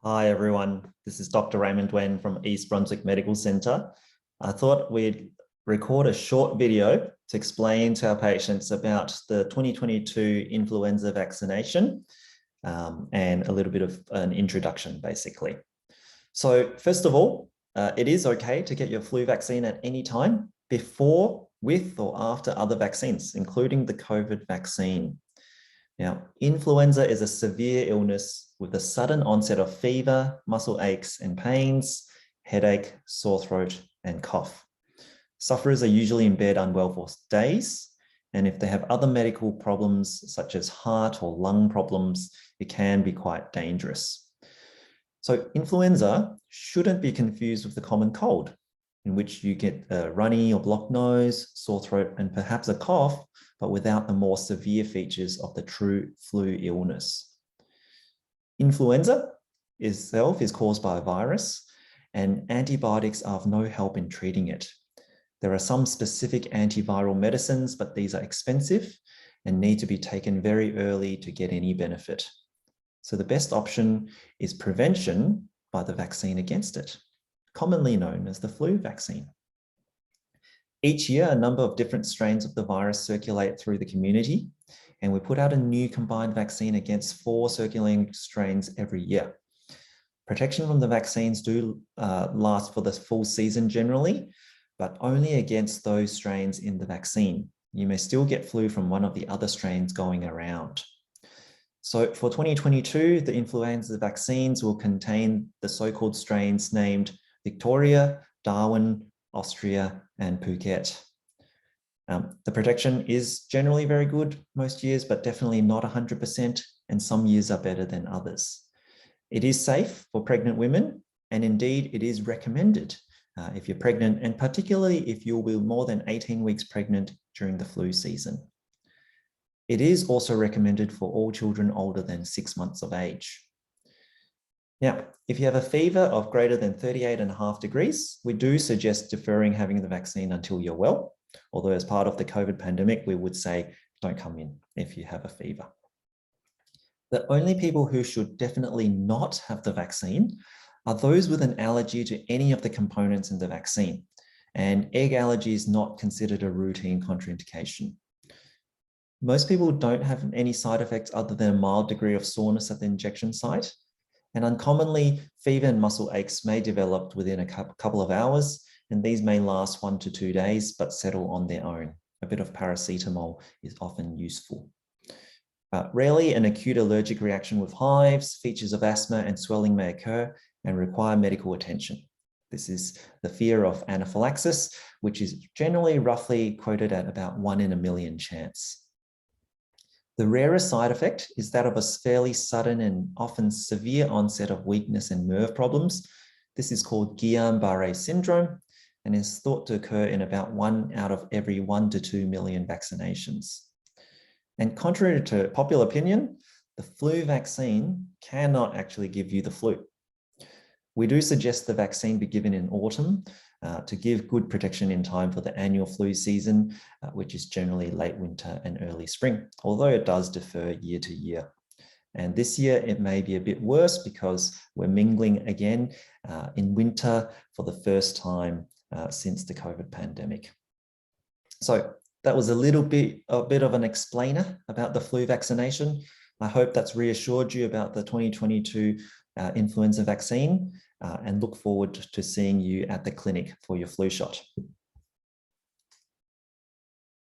Hi everyone, this is Dr. Raymond Wen from East Brunswick Medical Centre. I thought we'd record a short video to explain to our patients about the 2022 influenza vaccination and a little bit of an introduction basically. So first of all, it is okay to get your flu vaccine at any time before, with or after other vaccines, including the COVID vaccine. Now, influenza is a severe illness with a sudden onset of fever, muscle aches and pains, headache, sore throat, and cough. Sufferers are usually in bed unwell for days, and if they have other medical problems such as heart or lung problems, it can be quite dangerous. So influenza shouldn't be confused with the common cold, in which you get a runny or blocked nose, sore throat, and perhaps a cough, but without the more severe features of the true flu illness. Influenza itself is caused by a virus, and antibiotics are of no help in treating it. There are some specific antiviral medicines, but these are expensive and need to be taken very early to get any benefit. So the best option is prevention by the vaccine against it, commonly known as the flu vaccine. Each year, a number of different strains of the virus circulate through the community, and we put out a new combined vaccine against 4 circulating strains every year. Protection from the vaccines do last for the full season generally, but only against those strains in the vaccine. You may still get flu from one of the other strains going around. So for 2022, the influenza vaccines will contain the so-called strains named Victoria, Darwin, Austria, and Phuket. The protection is generally very good most years, but definitely not 100%, and some years are better than others. It is safe for pregnant women, and indeed it is recommended if you're pregnant, and particularly if you'll be more than 18 weeks pregnant during the flu season. It is also recommended for all children older than 6 months of age. Now, if you have a fever of greater than 38.5 degrees, we do suggest deferring having the vaccine until you're well. Although as part of the COVID pandemic, we would say, don't come in if you have a fever. The only people who should definitely not have the vaccine are those with an allergy to any of the components in the vaccine. And egg allergy is not considered a routine contraindication. Most people don't have any side effects other than a mild degree of soreness at the injection site. And uncommonly, fever and muscle aches may develop within a couple of hours, and these may last 1 to 2 days, but settle on their own. A bit of paracetamol is often useful. Rarely, an acute allergic reaction with hives, features of asthma and swelling may occur and require medical attention. This is the fear of anaphylaxis, which is generally roughly quoted at about 1 in a million chance. The rarest side effect is that of a fairly sudden and often severe onset of weakness and nerve problems. This is called Guillain-Barré syndrome and is thought to occur in about 1 out of every 1 to 2 million vaccinations. And contrary to popular opinion, the flu vaccine cannot actually give you the flu. We do suggest the vaccine be given in autumn to give good protection in time for the annual flu season, which is generally late winter and early spring, although it does differ year to year. And this year it may be a bit worse because we're mingling again in winter for the first time since the COVID pandemic. So that was a bit of an explainer about the flu vaccination. I hope that's reassured you about the 2022 influenza vaccine and look forward to seeing you at the clinic for your flu shot.